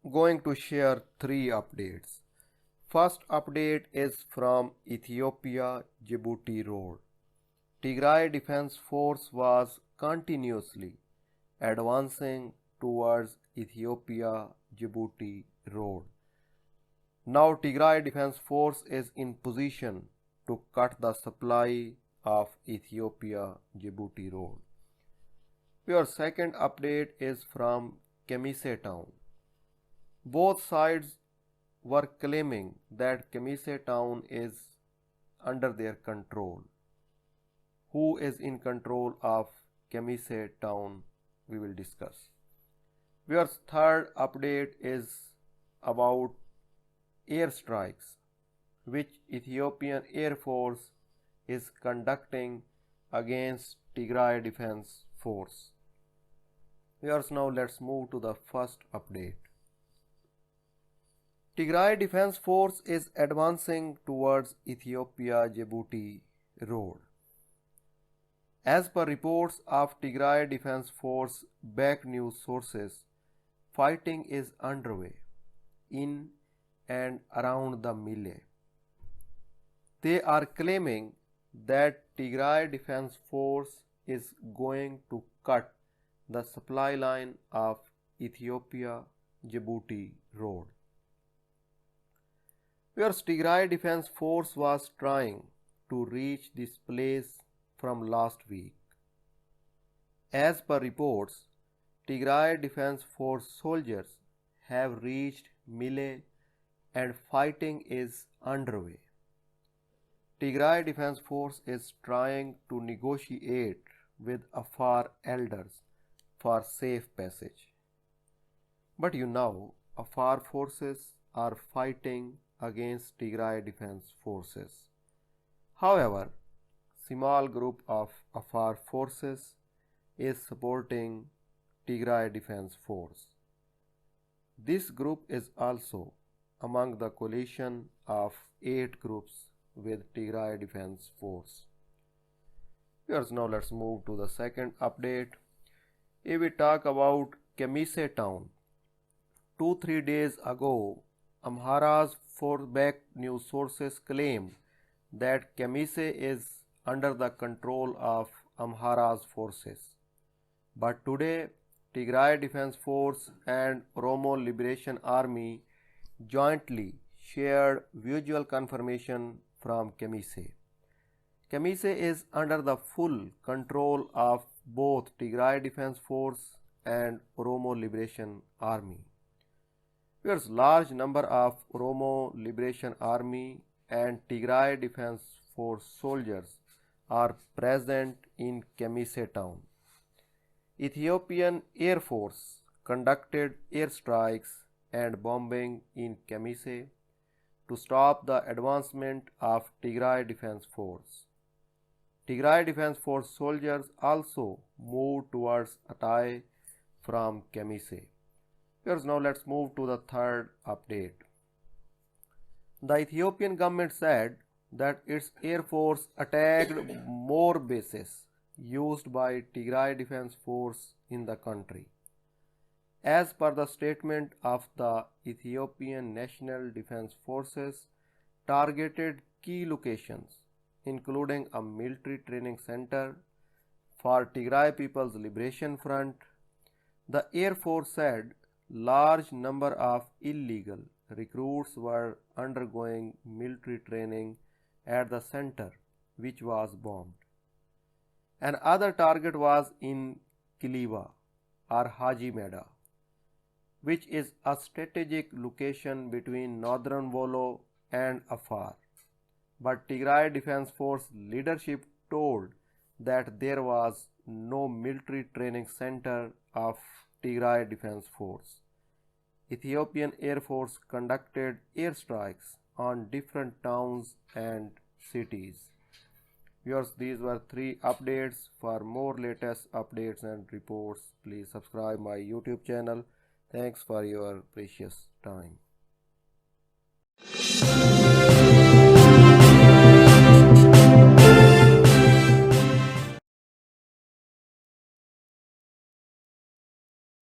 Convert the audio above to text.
going to share three updates. First update is from Ethiopia-Djibouti road. Tigray Defense Force was continuously advancing towards Ethiopia-Djibouti road. Now Tigray Defense Force is in position to cut the supply of Ethiopia-Djibouti road. Your second update is from Kemise town. Both sides were claiming that Kemise town is under their control. Who is in control of Kemise town, we will discuss. Your third update is about airstrikes which Ethiopian Air Force is conducting against Tigray Defense Force. Viewers, now let's move to the first update. Tigray Defense Force is advancing towards Ethiopia-Djibouti road. As per reports of Tigray Defense Force back news sources, fighting is underway in and around the Mille. They are claiming that Tigray Defense Force is going to cut the supply line of Ethiopia-Djibouti road. Where Tigray Defense Force was trying to reach this place from last week. As per reports, Tigray Defense Force soldiers have reached Mille and fighting is underway. Tigray Defense Force is trying to negotiate with Afar elders for safe passage. But Afar forces are fighting against Tigray Defense Forces. However, small group of Afar forces is supporting Tigray Defense Force. This group is also among the coalition of 8 groups with Tigray Defense Force. Viewers, now let's move to the second update. If we talk about Kemise town, 2-3 days ago, Amhara's back news sources claimed that Kemise is under the control of Amhara's forces. But today, Tigray Defense Force and Oromo Liberation Army jointly shared visual confirmation from Kemise. Kemise is under the full control of both Tigray Defense Force and Oromo Liberation Army. There's large number of Oromo Liberation Army and Tigray Defense Force soldiers are present in Kemise town. Ethiopian Air Force conducted airstrikes and bombing in Kemise to stop the advancement of Tigray Defense Force. Tigray Defense Force soldiers also moved towards Atay from Kemise. Now let's move to the third update. The Ethiopian government said that its Air Force attacked more bases used by Tigray Defense Force in the country. As per the statement of the Ethiopian National Defense Forces, targeted key locations including a military training center for Tigray People's Liberation Front. The Air Force said large number of illegal recruits were undergoing military training at the center, which was bombed. Another target was in Kiliwa or Haji Meda, which is a strategic location between northern Wollo and Afar. But Tigray Defense Force leadership told that there was no military training center of Tigray Defense Force. Ethiopian Air Force conducted airstrikes on different towns and cities. Viewers, these were 3 updates. For more latest updates and reports, please subscribe my YouTube channel. Thanks for your precious time.